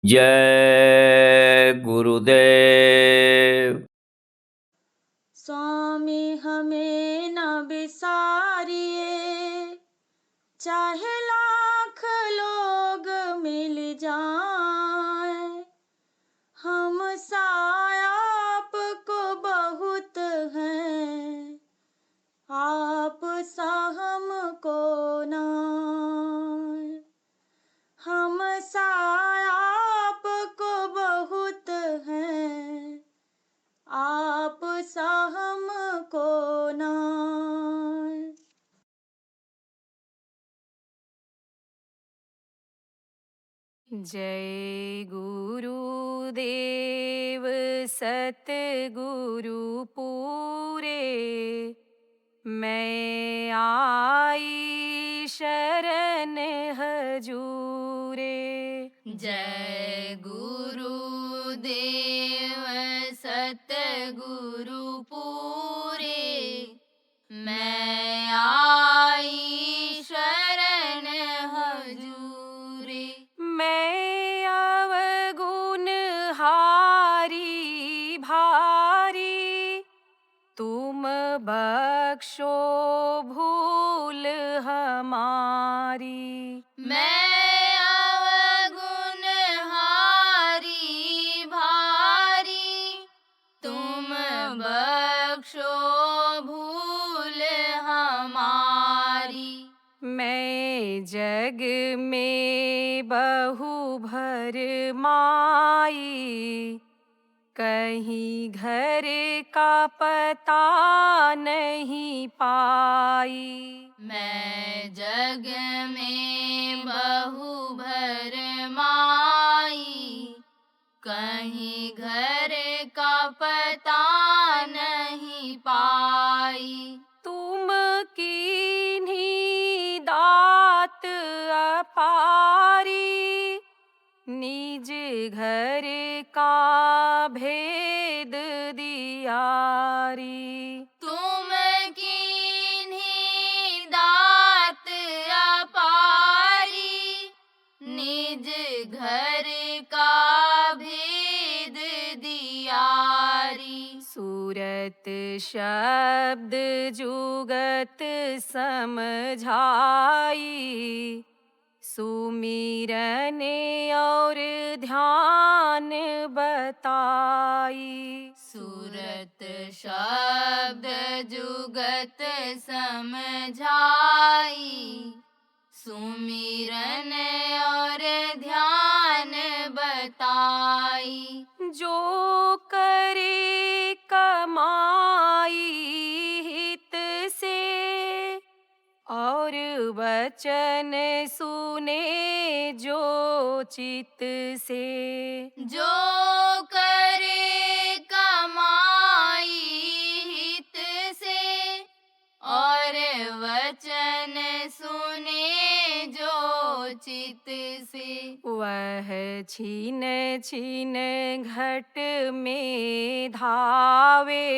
जय गुरुदेव। स्वामी हमें न बिसारिए, चाहे लाख लोग मिल जाएं, हम साया आपको बहुत हैं, आप सा हमको नाय। हम साया आपको बहुत हैं, आप सा हमको नाय। जय गुरुदेव सतगुरु पूरे, मैं आई शरण हजूरे। जय गुरुदेव सतगुरु पूरे, मैं आई शरण हजूरे। मैं अवगुण हारी भारी, तुम बख्शो भूल हमारी। मैं अवगुण हारी भारी, तुम बख्शो भूल हमारी। मैं जग में बहु भर माई, कहीं घर का पता नहीं पाई। मैं जग में बहु भर माई, कहीं घर का पता नहीं पाई। तुम कीन्ही दात अपारी, निज घर का भेद दियारी। तुम कीन्ही दात अपारी, निज घर का भेद दियारी। सूरत शब्द जुगत समझाई, सुमिरन और ध्यान बताई। सूरत शब्द जुगत समझाई, सुमिरन और ध्यान बताई। जो करे कमाई हित से, और वचन सुने जो चित से। जो करे कमाई हित से, और वचन सुने जो चित से। वह छीन छीन घट में धावे,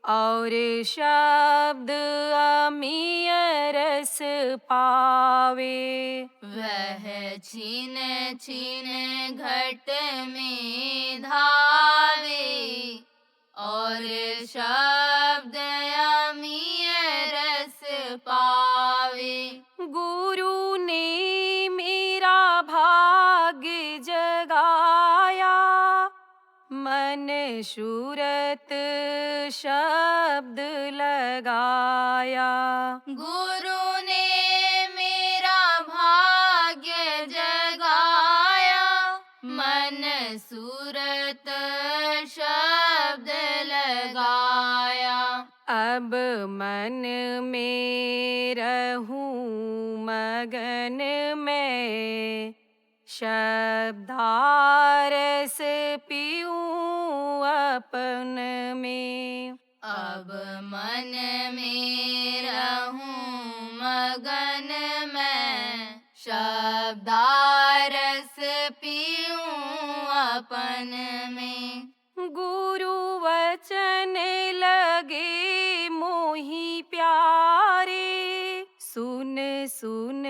और शब्द अमीय रस पावे। वह छीन छीन घट में धावे, और शब्द अमीय रस पावे। गुरु ने मेरा भाग्य जगाया, मन सूरत शब्द लगाया। गुरु ने मेरा भाग्य जगाया, मन सूरत शब्द लगाया। अब मन में रहूं मगन में, शब्दारस पीऊं अपन में। अब मन में रहूं मगन में, शब्दारस पीऊं अपन में। गुरु वचन लगे मोहि प्यारे, सुन सुन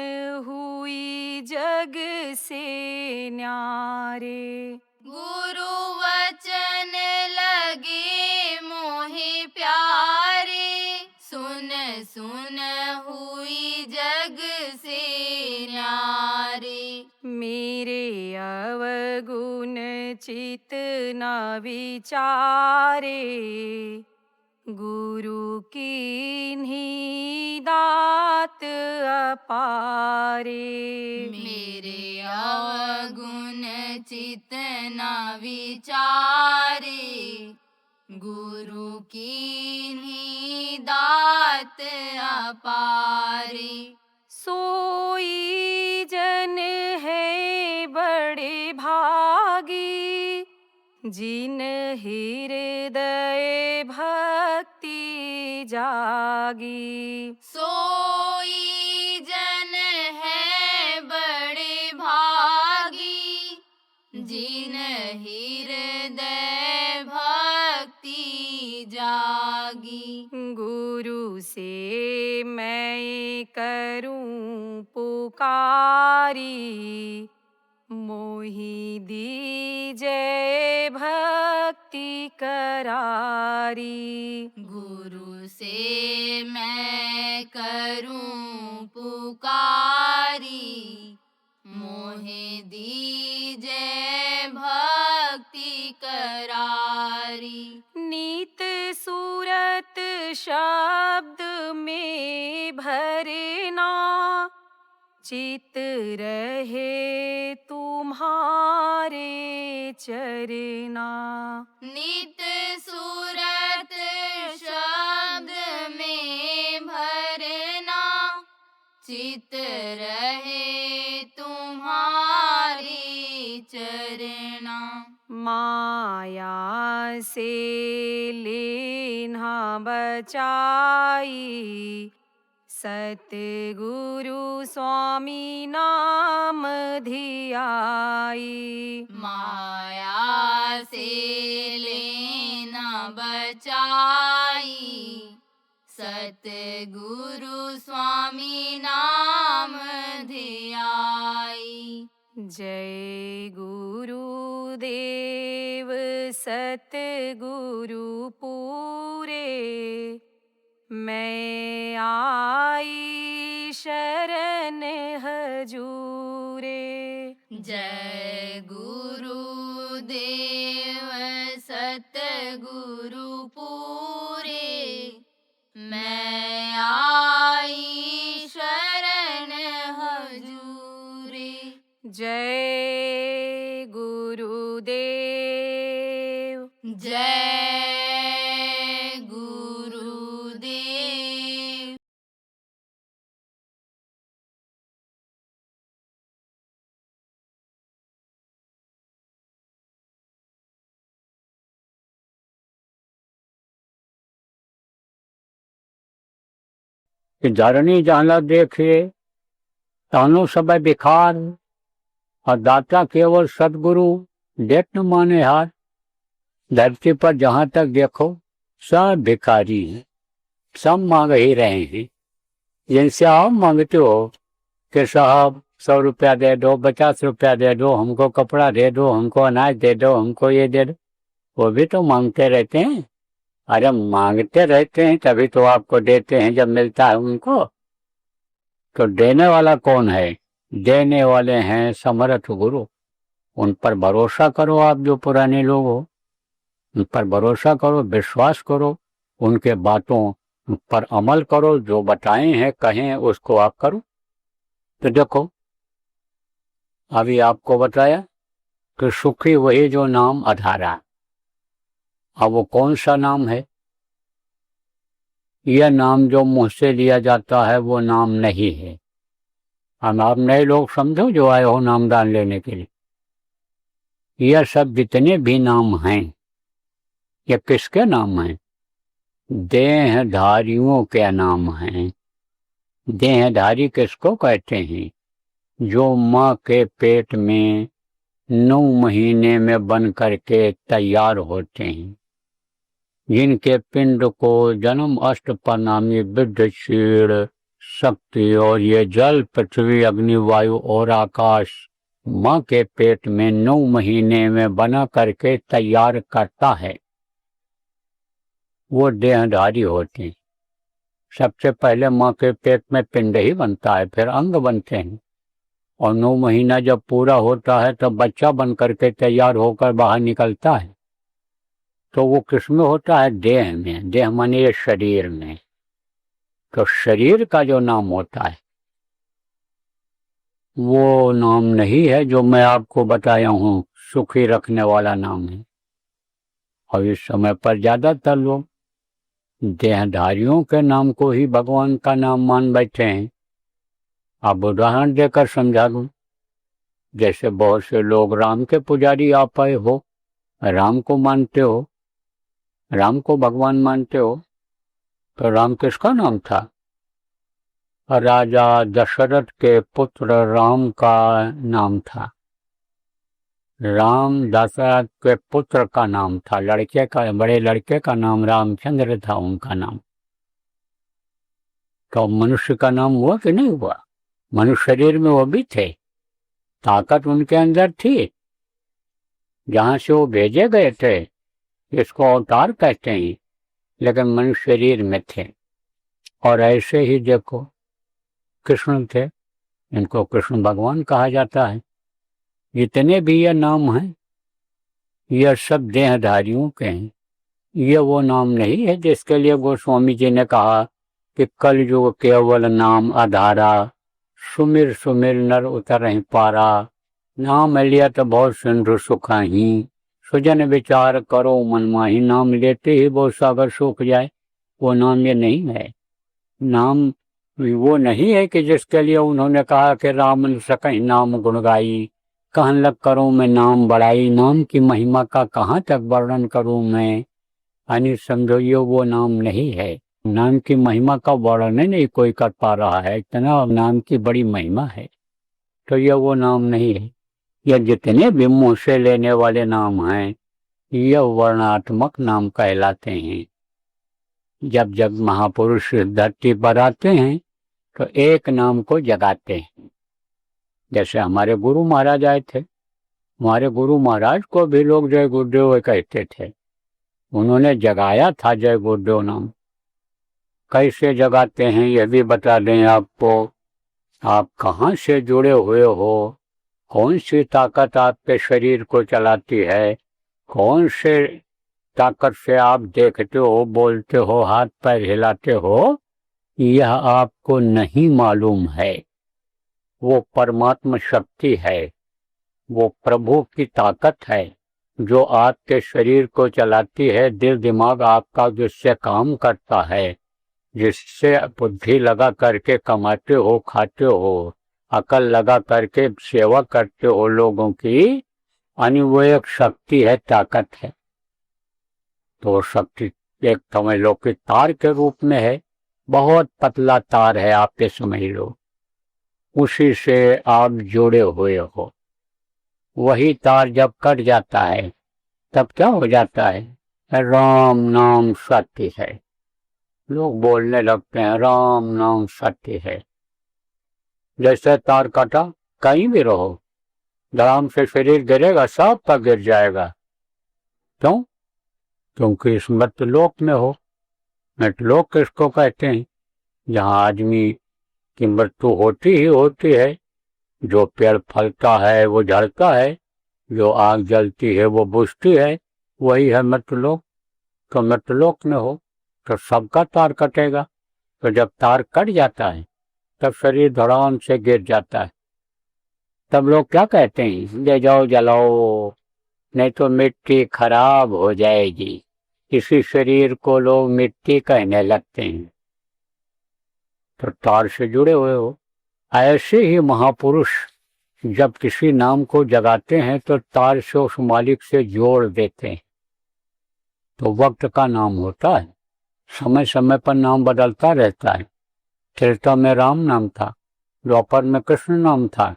हुई जग से न्यारे। गुरु वचन लगे मोहि प्यारे, सुन सुन हुई जग से न्यारे। मेरे अवगुण चित न विचारे, गुरु कीन्ही दात अपारे। मेरे अवगुण चित न विचारे, गुरु कीन्ही दात अपारे। सोई जन है बड़े भागी, जिन हृदय भक्ति जागी। सोई जन है बड़े भागी, जिन हृदय भक्ति जागी। गुरु से मैं करूं पुकारी, मोहि दीजय भक्ति करारी। गुरु से मैं करूं पुकारी, मोहि दीजय भक्ति करारी। नीत सूरत शब्द में भरना, चित रहे तुम्हारे चरना। नित सूरत शब्द में भरना, चित रहे तुम्हारे चरना। माया से लेना बचाई, सतगुरु स्वामी नाम धियाई। माया से लेना बचाई, सतगुरु स्वामी नाम धियाई। जय गुरुदेव सतगुरु पूरे, मैं आई शरण हजूरे। जय गुरुदेव सतगुरु पूरे, मैं आई शरण हजूरे। जय गुरुदेव। जय गुरुदेव। कि धरणी जाला देखे तानो सब बेकार, और दाता केवल सदगुरु देख न माने हार। धरती पर जहाँ तक देखो सब भिखारी हैं, सब मांग ही रहे हैं। जिनसे आप मांगते हो कि साहब 100 रुपया दे दो, 50 रुपया दे दो, हमको कपड़ा दे दो, हमको अनाज दे दो, हमको ये दे दो, वो भी तो मांगते रहते हैं। अरे मांगते रहते हैं तभी तो आपको देते हैं जब मिलता है उनको। तो देने वाला कौन है? देने वाले हैं समर्थ गुरु। उन पर भरोसा करो। आप जो पुराने लोग हो उन पर भरोसा करो, विश्वास करो, उनके बातों पर अमल करो। जो बताए हैं कहें उसको आप करो। तो देखो अभी आपको बताया कि सुखी वही जो नाम अधारा। अब वो कौन सा नाम है? यह नाम जो मुँह से लिया जाता है वो नाम नहीं है। हम आप नए लोग समझो जो आए हो नामदान लेने के लिए। यह सब जितने भी नाम हैं ये किसके नाम हैं? देहधारियों के नाम हैं। देहधारी किसको कहते हैं? जो माँ के पेट में 9 महीने में बन करके तैयार होते हैं, जिनके पिंड को जन्म अष्टप्रणामी विद्य क्षीर शक्ति और ये जल पृथ्वी अग्नि वायु और आकाश माँ के पेट में 9 महीने में बना करके तैयार करता है, वो देहधारी होते हैं। सबसे पहले माँ के पेट में पिंड ही बनता है, फिर अंग बनते हैं, और 9 महीना जब पूरा होता है तब बच्चा बन करके तैयार होकर बाहर निकलता है। तो वो किसमें होता है? देह में। देह माने ये शरीर में। तो शरीर का जो नाम होता है वो नाम नहीं है जो मैं आपको बताया हूँ, सुखी रखने वाला नाम है। और इस समय पर ज्यादातर लोग देहधारियों के नाम को ही भगवान का नाम मान बैठे हैं। अब उदाहरण देकर समझा दूं, जैसे बहुत से लोग राम के पुजारी आप पाए हो, राम को मानते हो, राम को भगवान मानते हो, तो राम किसका नाम था? राजा दशरथ के पुत्र राम का नाम था। राम दशरथ के पुत्र का नाम था, लड़के का, बड़े लड़के का नाम रामचंद्र था उनका नाम। तो मनुष्य का नाम हुआ कि नहीं हुआ? मनुष्य शरीर में वो भी थे, ताकत उनके अंदर थी, जहां से वो भेजे गए थे, इसको अवतार कहते हैं, लेकिन मनुष्य शरीर में थे। और ऐसे ही देखो कृष्ण थे, इनको कृष्ण भगवान कहा जाता है। जितने भी ये नाम हैं यह सब देहधारियों के हैं। ये वो नाम नहीं है जिसके लिए गोस्वामी जी ने कहा कि कलयुग केवल नाम आधारा, सुमिर सुमिर नर उतर नहीं पारा, नाम लिया तो बहुत सिंधु सुखा ही, सुजन विचार करो मन माही, नाम लेते ही वो सागर सूख जाए। वो नाम ये नहीं है। नाम वो नहीं है कि जिसके लिए उन्होंने कहा कि राम न सकहि नाम गुण गाई, कहन लग करूं मैं नाम बढ़ाई, नाम की महिमा का कहाँ तक वर्णन करूं मैं। यानी समझो ये वो नाम नहीं है। नाम की महिमा का वर्णन नहीं कोई कर पा रहा है, इतना नाम की बड़ी महिमा है। तो ये वो नाम नहीं है। ये जितने भी मुंह से लेने वाले नाम हैं यह वर्णात्मक नाम कहलाते हैं। जब जब महापुरुष धरती पर आते हैं तो एक नाम को जगाते हैं। जैसे हमारे गुरु महाराज आए थे, हमारे गुरु महाराज को भी लोग जय गुरुदेव कहते थे। उन्होंने जगाया था जय गुरुदेव नाम। कैसे जगाते हैं यह भी बता दें आपको। आप कहाँ से जुड़े हुए हो, कौन सी ताकत आपके शरीर को चलाती है, कौन से ताकत से आप देखते हो, बोलते हो, हाथ पैर हिलाते हो, यह आपको नहीं मालूम है। वो परमात्मा शक्ति है, वो प्रभु की ताकत है जो आपके शरीर को चलाती है। दिल दिमाग आपका जिससे काम करता है, जिससे बुद्धि लगा करके कमाते हो, खाते हो, अकल लगा करके सेवा करते हो लोगों की, यानी वो एक शक्ति है, ताकत है। तो शक्ति एक समझ लो कि तार के रूप में है, बहुत पतला तार है, आप ये समझ लो, उसी से आप जुड़े हुए हो। वही तार जब कट जाता है तब क्या हो जाता है? राम नाम सत्य है। लोग बोलने लगते हैं राम नाम सत्य है। जैसे तार कटा, कहीं भी रहो, धड़ाम से शरीर गिरेगा, सब पर गिर जाएगा। क्यों? क्योंकि इस मृतलोक में हो। मृतलोक किसको कहते हैं? जहाँ आदमी की मृत्यु होती ही होती है। जो पेड़ फलता है वो झड़ता है, जो आग जलती है वो बुझती है, वही है मृतलोक। तो मृतलोक में हो तो सबका तार कटेगा। तो जब तार कट जाता है तब शरीर धड़ाम से गिर जाता है। तब लोग क्या कहते हैं? ले जाओ जलाओ, नहीं तो मिट्टी खराब हो जाएगी। इसी शरीर को लोग मिट्टी कहने लगते हैं। तो तार से जुड़े हुए हो। ऐसे ही महापुरुष जब किसी नाम को जगाते हैं तो तार से उस मालिक से जोड़ देते हैं। तो वक्त का नाम होता है, समय समय पर नाम बदलता रहता है। त्रेता में राम नाम था, द्वापर में कृष्ण नाम था,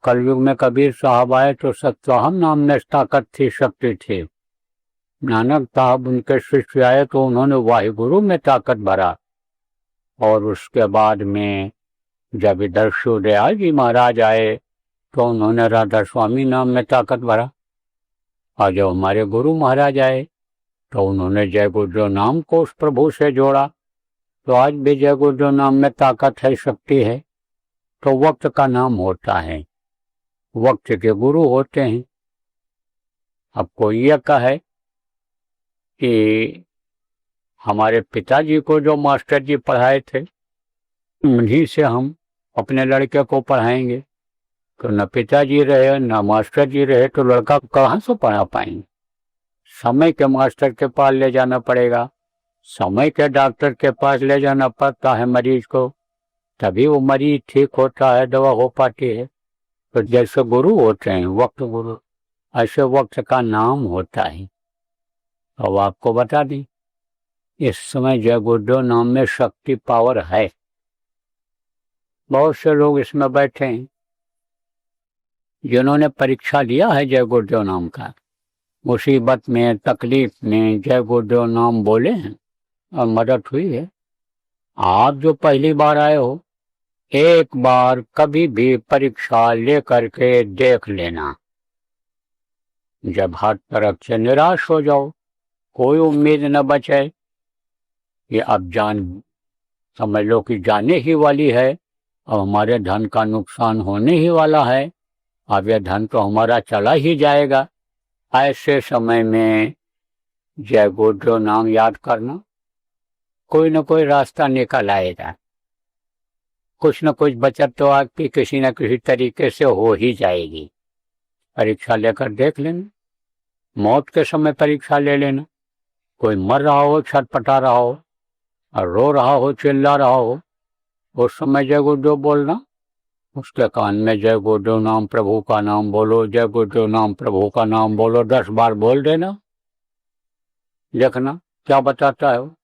कलयुग में कबीर साहब आए तो सत्वाहम नाम में ताकत थी, शक्ति थी। नानक साहब उनके शिष्य आए तो उन्होंने वाहिगुरु में ताकत भरा। और उसके बाद में जब इधर सूर्यदयाल जी महाराज आए तो उन्होंने राधा स्वामी नाम में ताकत भरा। और जब हमारे गुरु महाराज आए तो उन्होंने जय गुरुदेव नाम को उस प्रभु से जोड़ा। तो आज भी जय गुरुदेव नाम में ताकत है, शक्ति है। तो वक्त का नाम होता है, वक्त के गुरु होते हैं। अब कोई यह कहे कि हमारे पिताजी को जो मास्टर जी पढ़ाए थे उन्हीं से हम अपने लड़के को पढ़ाएंगे, तो न पिताजी रहे न मास्टर जी रहे तो लड़का कहाँ से पढ़ा पाएंगे। समय के मास्टर के पास ले जाना पड़ेगा, समय के डॉक्टर के पास ले जाना पड़ता है मरीज को, तभी वो मरीज ठीक होता है, दवा हो पाती है। तो जैसे गुरु होते हैं वक्त गुरु, ऐसे वक्त का नाम होता है। अब आपको बता दें, इस समय जय गुरुदेव नाम में शक्ति पावर है। बहुत से लोग इसमें बैठे हैं जिन्होंने परीक्षा लिया है जय गुरुदेव नाम का, मुसीबत में तकलीफ में जय गुरुदेव नाम बोले हैं और मदद हुई है। आप जो पहली बार आए हो, एक बार कभी भी परीक्षा ले करके देख लेना। जब हर तरफ से निराश हो जाओ, कोई उम्मीद न बचे, ये अब जान समझ लो कि जाने ही वाली है और हमारे धन का नुकसान होने ही वाला है, अब यह धन तो हमारा चला ही जाएगा। ऐसे समय में जय गुरुदेव नाम याद करना, कोई न कोई रास्ता निकल आएगा। कुछ न कुछ बचत तो आपकी किसी न किसी तरीके से हो ही जाएगी। परीक्षा लेकर देख लेना, मौत के समय परीक्षा ले लेना। कोई मर रहा हो, छटपटा रहा हो और रो रहा हो, चिल्ला रहा हो, उस समय जय गुरुदेव बोलना, उसके कान में जय गुरुदेव नाम प्रभु का नाम बोलो, जय गुरुदेव नाम प्रभु का नाम बोलो, 10 बार बोल देना। देखना क्या बताता है वो।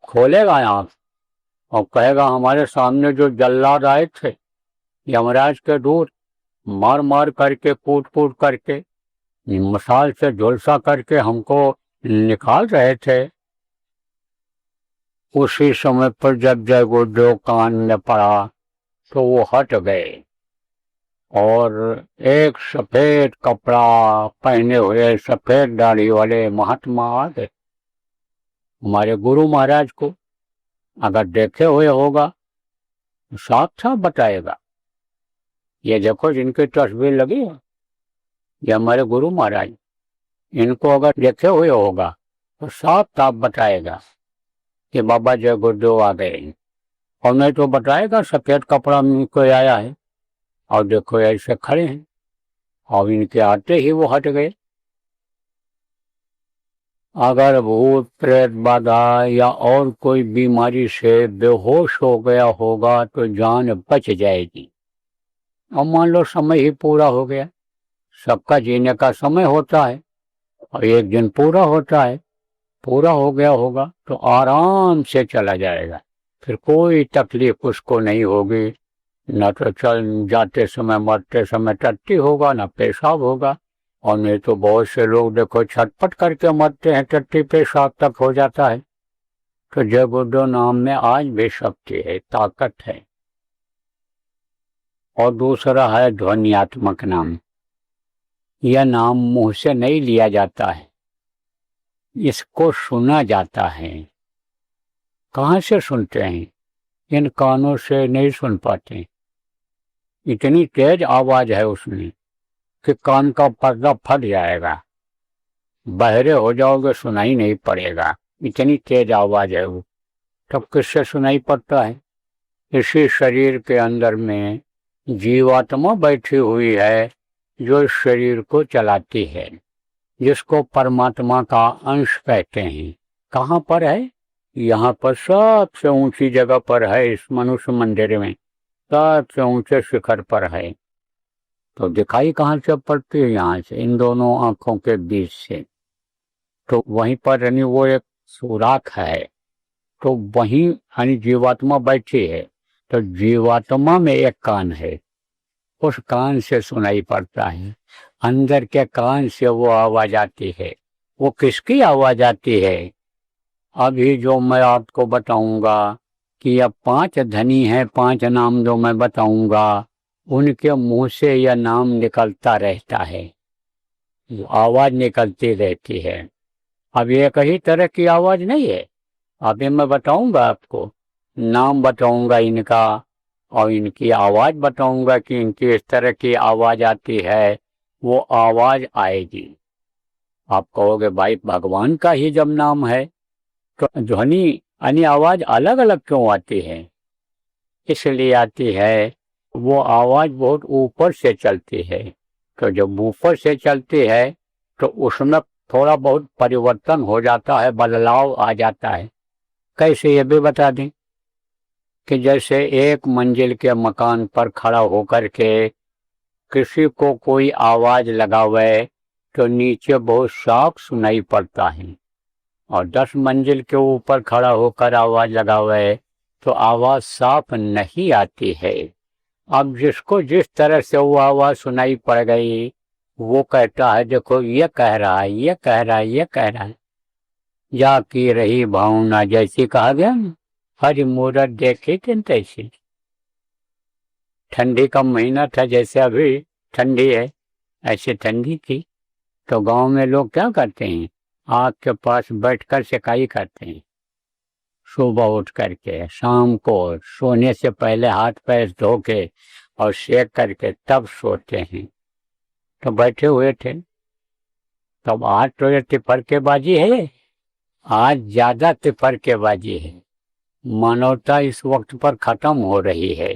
खोलेगा आंख और कहेगा हमारे सामने जो जल्लाद आए थे, यमराज के दूत, मार मार करके कूट कूट करके मसाल से झुलसा करके हमको निकाल रहे थे, उसी समय पर जब जय गुरुदेव कान में पड़ा तो वो हट गए और एक सफेद कपड़ा पहने हुए सफेद दाढ़ी वाले महात्मा आ गए। हमारे गुरु महाराज को अगर देखे हुए होगा तो साफ साफ बताएगा। ये देखो जिनकी तस्वीर लगी है, ये हमारे गुरु महाराज, इनको अगर देखे हुए होगा तो साफ साफ बताएगा कि बाबा जय गुरुदेव आ गए। और नहीं तो बताएगा सफेद कपड़ा में कोई आया है और देखो ऐसे खड़े हैं, और इनके आते ही वो हट गए। अगर भूत प्रेत बाधा या और कोई बीमारी से बेहोश हो गया होगा तो जान बच जाएगी। और मान लो समय ही पूरा हो गया, सबका जीने का समय होता है और एक दिन पूरा होता है, पूरा हो गया होगा तो आराम से चला जाएगा, फिर कोई तकलीफ उसको नहीं होगी। न तो चल जाते समय मरते समय टट्टी होगा, न पेशाब होगा। और नहीं तो बहुत से लोग देखो छटपट करके मरते हैं, टट्टी पेशाब तक हो जाता है। तो जय गुरुदेव नाम में आज भी शक्ति है, ताकत है। और दूसरा है ध्वनियात्मक नाम। यह नाम मुंह से नहीं लिया जाता है, इसको सुना जाता है। कहाँ से सुनते हैं? इन कानों से नहीं सुन पाते, इतनी तेज आवाज है उसमें कि कान का पर्दा फट जाएगा, बहरे हो जाओगे सुनाई नहीं पड़ेगा, इतनी तेज आवाज है वो। तब किससे सुनाई पड़ता है? इसी शरीर के अंदर में जीवात्मा बैठी हुई है जो इस शरीर को चलाती है, जिसको परमात्मा का अंश कहते हैं। कहाँ पर है? यहाँ पर सबसे ऊंची जगह पर है, इस मनुष्य मंदिर में सबसे ऊंचे शिखर पर है। तो दिखाई कहाँ से पड़ती है? यहाँ से, इन दोनों आंखों के बीच से। तो वहीं पर यानी वो एक सुराख है, तो वहीं यानी जीवात्मा बैठी है। तो जीवात्मा में एक कान है, उस कान से सुनाई पड़ता है, अंदर के कान से वो आवाज आती है। वो किसकी आवाज आती है? अभी जो मैं आपको बताऊंगा कि अब 5 धनी हैं, 5 नाम जो मैं बताऊंगा, उनके मुंह से यह नाम निकलता रहता है, वो आवाज निकलती रहती है। अब एक ही तरह की आवाज नहीं है। अभी मैं बताऊंगा आपको, नाम बताऊंगा इनका और इनकी आवाज बताऊंगा कि इनकी इस तरह की आवाज आती है, वो आवाज आएगी। आप कहोगे भाई भगवान का ही जब नाम है तो ध्वनि यानी आवाज अलग अलग क्यों आती है? इसलिए आती है, वो आवाज बहुत ऊपर से चलती है। तो जब ऊपर से चलती है तो उसमें थोड़ा बहुत परिवर्तन हो जाता है, बदलाव आ जाता है। कैसे ये भी बता दें कि जैसे एक मंजिल के मकान पर खड़ा होकर के किसी को कोई आवाज लगावे तो नीचे बहुत साफ सुनाई पड़ता है, और 10 मंजिल के ऊपर खड़ा होकर आवाज लगावे तो आवाज साफ नहीं आती है। अब जिसको जिस तरह से वो आवाज सुनाई पड़ गई, वो कहता है देखो ये कह रहा है, ये कह रहा है, ये कह रहा है। या की रही भावना, जैसी कहा गया ना, हरि मूरत देखी थी तैसी। ठंडी का महीना था, जैसे अभी ठंडी है ऐसे ठंडी थी। तो गांव में लोग क्या करते हैं, आग के पास बैठकर सेकाई करते हैं। सुबह उठ करके, शाम को सोने से पहले हाथ पैर धो के और सेक करके तब सोते हैं। तो बैठे हुए थे, तब आज तो ये तिफरकेबाजी है, आज ज्यादा तिफरकेबाजी है। मानवता इस वक्त पर खत्म हो रही है।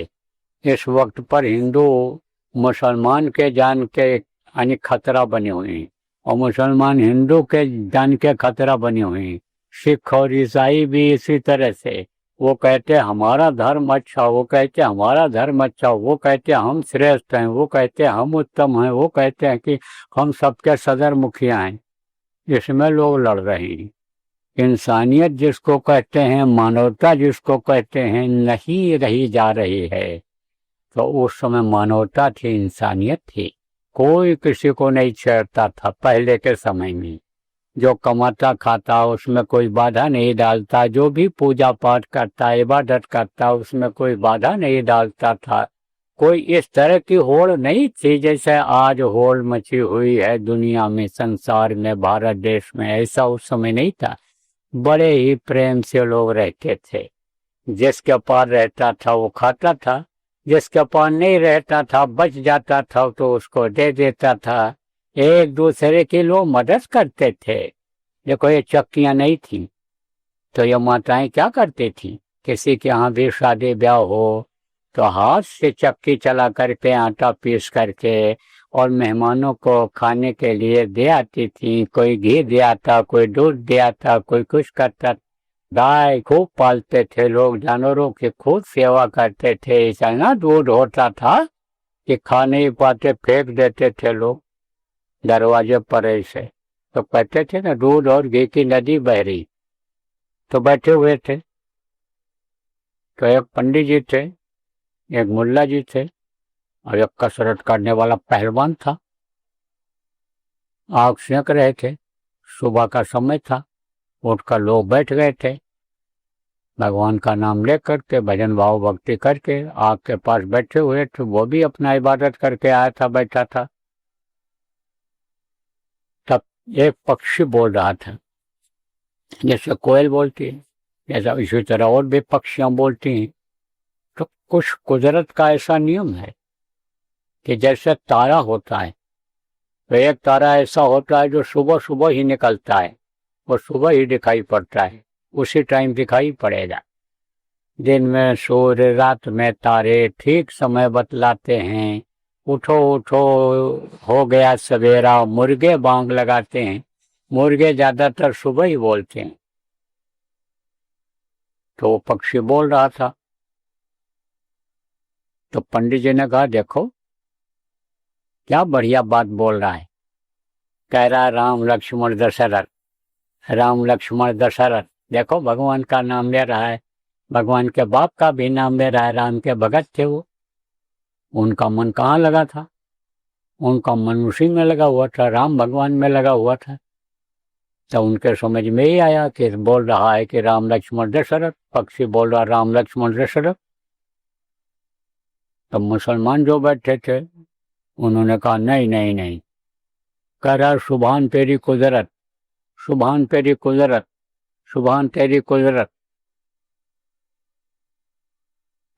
इस वक्त पर हिंदू मुसलमान के जान के यानी खतरा बने हुए हैं, और मुसलमान हिंदू के जान के खतरा बने हुए हैं। सिख और ईसाई भी इसी तरह से, वो कहते हमारा धर्म अच्छा, वो कहते हमारा धर्म अच्छा, वो कहते हम श्रेष्ठ हैं, वो कहते हम उत्तम हैं, वो कहते हैं कि हम सबके सदर मुखिया हैं। इसमें लोग लड़ रहे हैं। इंसानियत जिसको कहते हैं, मानवता जिसको कहते हैं, नहीं रही जा रही है। तो उस समय मानवता थी, इंसानियत थी, कोई किसी को नहीं छेड़ता था। पहले के समय में जो कमाता खाता उसमें कोई बाधा नहीं डालता, जो भी पूजा पाठ करता, इबादत करता, उसमें कोई बाधा नहीं डालता था। कोई इस तरह की होड़ नहीं थी जैसे आज होड़ मची हुई है दुनिया में, संसार में, भारत देश में। ऐसा उस समय नहीं था। बड़े ही प्रेम से लोग रहते थे। जिसके पास रहता था वो खाता था, जिसके पास नहीं रहता था, बच जाता था तो उसको दे देता था। एक दूसरे की लोग मदद करते थे। देखो ये चक्कियां नहीं थी तो ये माताएं क्या करती थी, किसी के यहाँ भी शादी ब्याह हो तो हाथ से चक्की चला करके आटा पीस करके और मेहमानों को खाने के लिए दे आती थी। कोई घी दे आता, कोई दूध दे आता, कोई कुछ करता। गाय खूब पालते थे लोग, जानवरों की खूब सेवा करते थे। ऐसा ना दूध होता था कि खा नहीं पाते, फेंक देते थे लोग दरवाजे पर ऐसे। तो कहते थे ना दूध और घी की नदी बह रही। तो बैठे हुए थे, तो एक पंडित जी थे, एक मुल्ला जी थे और एक कसरत करने वाला पहलवान था। आग सेंक रहे थे, सुबह का समय था। उठकर लोग बैठ गए थे, भगवान का नाम लेकर के भजन भाव भक्ति करके आग के पास बैठे हुए थे। वो भी अपना इबादत करके आया था, बैठा था। तब एक पक्षी बोल रहा था, जैसे कोयल बोलती है, जैसा इसी तरह और भी पक्षियां बोलती हैं। तो कुछ कुदरत का ऐसा नियम है कि जैसे तारा होता है, तो एक तारा ऐसा होता है जो सुबह सुबह ही निकलता है, वो सुबह ही दिखाई पड़ता है, उसी टाइम दिखाई पड़ेगा। दिन में सूर्य, रात में तारे ठीक समय बतलाते हैं। उठो उठो हो गया सवेरा, मुर्गे बांग लगाते हैं। मुर्गे ज्यादातर सुबह ही बोलते हैं। तो वो पक्षी बोल रहा था। तो पंडित जी ने कहा देखो क्या बढ़िया बात बोल रहा है। कह रहा राम लक्ष्मण दशरथ, राम लक्ष्मण दशरथ। देखो भगवान का नाम ले रहा है, भगवान के बाप का भी नाम ले रहा है। राम के भगत थे वो। उनका मन कहाँ लगा था? उनका मन उसी में लगा हुआ था, राम भगवान में लगा हुआ था। तो उनके समझ में ही आया कि बोल रहा है कि राम लक्ष्मण दशरथ, पक्षी बोल रहा राम लक्ष्मण दशरथ। तो मुसलमान जो बैठे थे उन्होंने कहा नहीं नहीं नहीं, कह रहा सुभान तेरी कुदरत, सुभान तेरी कुदरत, सुभान तेरी कुदरत।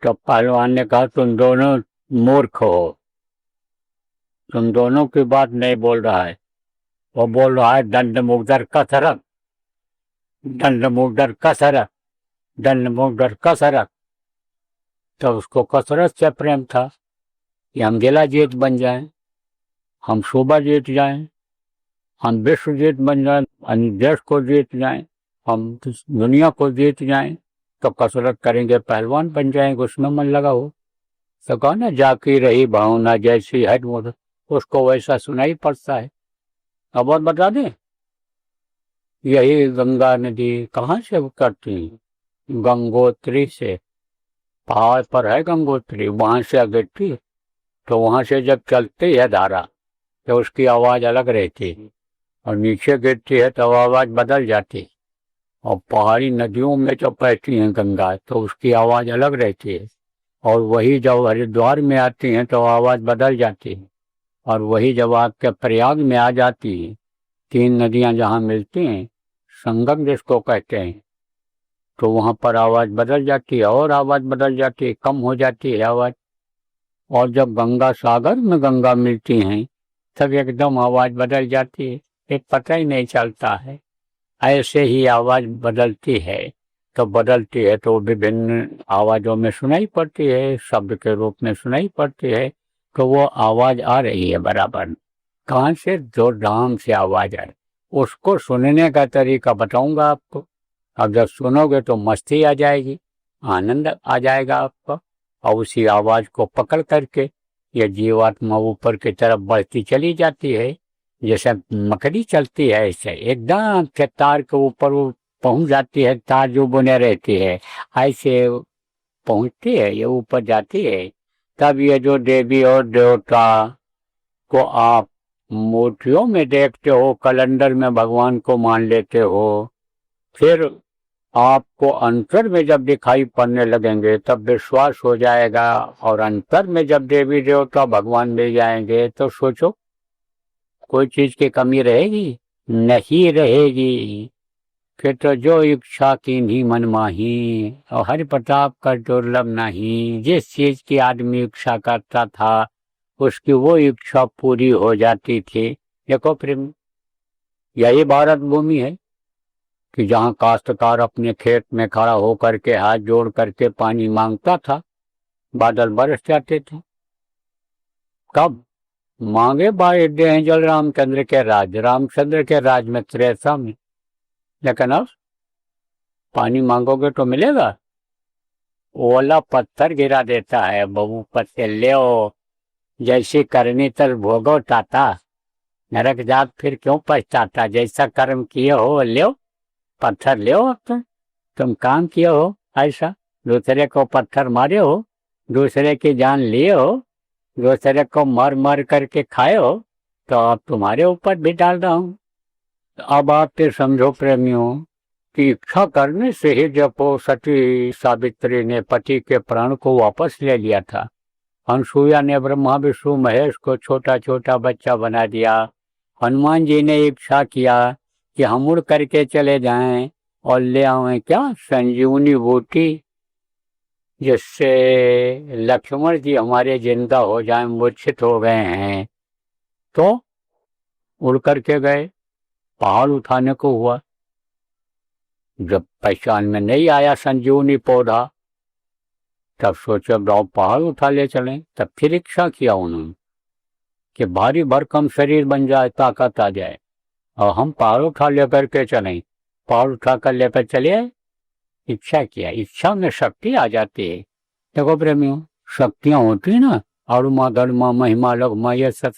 तो पहलवान ने कहा तुम दोनों मूर्ख हो, तुम दोनों की बात नहीं बोल रहा है। वो बोल रहा है दंड मुग्धर कसरत, दंड मुग्धर कसरत, दंड मुग्धर कसरत। तो उसको कसरत से प्रेम था कि हम जिला जीत बन जाएं, हम सूबा जीत जाएं, हम विश्व जीत बन जाएं, अन्य देश को जीत जाएं, हम दुनिया को जीत जाएं, तो कसरत करेंगे, पहलवान बन जाएंगे, उसमें मन लगा हो। तो कहा ना जाकी रही भावना जैसी है मोर, उसको वैसा सुनाई पड़ता है। अब और बता दें, यही गंगा नदी कहाँ से करती, गंगोत्री से, पहाड़ पर है गंगोत्री, वहां से गिरती। तो वहां से जब चलती है धारा तो उसकी आवाज अलग रहती है, और नीचे गिरती है तो आवाज बदल जाती। और पहाड़ी नदियों में जो बहती हैं गंगा तो उसकी आवाज अलग रहती है, और वही जब हरिद्वार में आती हैं तो आवाज बदल जाती है, और वही जब आपके प्रयाग में आ जाती है, तीन नदियां जहाँ मिलती हैं, संगम जिसको कहते हैं, तो वहां पर आवाज बदल जाती है, और आवाज बदल जाती है, कम हो जाती है आवाज। और जब गंगा सागर में गंगा मिलती हैं तब एकदम आवाज बदल जाती है, एक पता ही नहीं चलता है। ऐसे ही आवाज बदलती है, तो बदलती है तो विभिन्न आवाजों में सुनाई पड़ती है, शब्द के रूप में सुनाई पड़ती है। तो वो आवाज आ रही है बराबर, कहाँ से, जो राम से आवाज आ रही, उसको सुनने का तरीका बताऊंगा आपको। अब जब सुनोगे तो मस्ती आ जाएगी, आनंद आ जाएगा आपको, और उसी आवाज को पकड़ करके ये जीवात्मा ऊपर की तरफ बढ़ती चली जाती है, जैसे मकड़ी चलती है ऐसे एकदम से तार के ऊपर वो पहुंच जाती है, तार जो बुने रहती है ऐसे पहुंचती है, ये ऊपर जाती है। तब ये जो देवी और देवता को आप मूर्तियों में देखते हो, कैलेंडर में भगवान को मान लेते हो, फिर आपको अंतर में जब दिखाई पड़ने लगेंगे तब विश्वास हो जाएगा, और अंतर में जब देवी देवता भगवान मिल जाएंगे तो सोचो कोई चीज की कमी रहेगी, नहीं रहेगी। फिर तो जो इच्छा की नहीं मन माही, और हरि प्रताप का दुर्लभ नहीं। जिस चीज की आदमी इच्छा करता था उसकी वो इच्छा पूरी हो जाती थी। देखो प्रेम, यही भारत भूमि है कि जहाँ काश्तकार अपने खेत में खड़ा होकर के हाथ जोड़ करके पानी मांगता था, बादल बरस जाते थे। कब मांगे बाढ़ दे जल रामचंद्र के राज, रामचंद्र के राज में, त्रेता में। लेकिन अब पानी मांगोगे तो मिलेगा, ओला पत्थर गिरा देता है, बबू पत्ते ले जैसी करनी तर भोगो ताता, नरक जात फिर क्यों पछताता। जैसा कर्म किए हो ले पत्थर ले, अब तुम काम किए हो ऐसा, दूसरे को पत्थर मारे हो, दूसरे की जान लिए हो, दूसरे को मर मर करके खाए हो, तो अब तुम्हारे ऊपर भी डाल रहा हूं। अब आप फिर समझो प्रेमियों कि इच्छा करने से ही जब सती सावित्री ने पति के प्राण को वापस ले लिया था, अनसुईया ने ब्रह्मा विष्णु महेश को छोटा छोटा बच्चा बना दिया। हनुमान जी ने इच्छा किया कि हम उड़ करके चले जाएं और ले आवें क्या, संजीवनी बूटी, जिससे लक्ष्मण जी हमारे जिंदा हो जाएं, मूर्छित हो गए हैं। तो उड़ करके गए, पहाड़ उठाने को हुआ, जब पहचान में नहीं आया संजीवनी पौधा, तब सोचे अब पहाड़ उठा ले चलें। तब फिर इच्छा किया उन्होंने कि भारी भरकम शरीर बन जाए, ताकत आ जाए, और हम पहाड़ उठा लेकर के चलें। पहाड़ उठा कर लेकर चले, इच्छा किया, इच्छा में शक्ति आ जाती है। देखो प्रेमियों, शक्तियां होती ना, अरुमा धर्मा महिमा लगमा, ये सब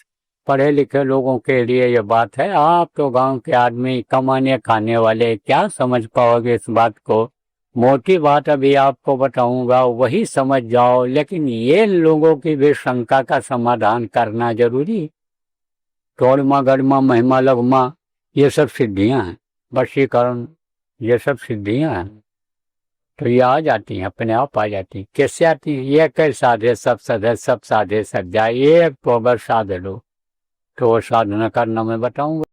पढ़े लिखे लोगों के लिए ये बात है। आप तो गांव के आदमी, कमाने खाने वाले, क्या समझ पाओगे इस बात को। मोटी बात अभी आपको बताऊंगा, वही समझ जाओ, लेकिन ये लोगों की भी शंका का समाधान करना जरूरी। तोड़मा गड़मा महिमा लगमा, ये सब सिद्धियां हैं, वशीकरण, ये सब सिद्धियां हैं। तो ये आ जाती हैं, अपने आप आ जाती हैं। कैसे आती हैं? ये कई साधे सब सधे सब साधे सब जाए, एक तो अगर साध लो तो वो साधना करना मैं बताऊंगा।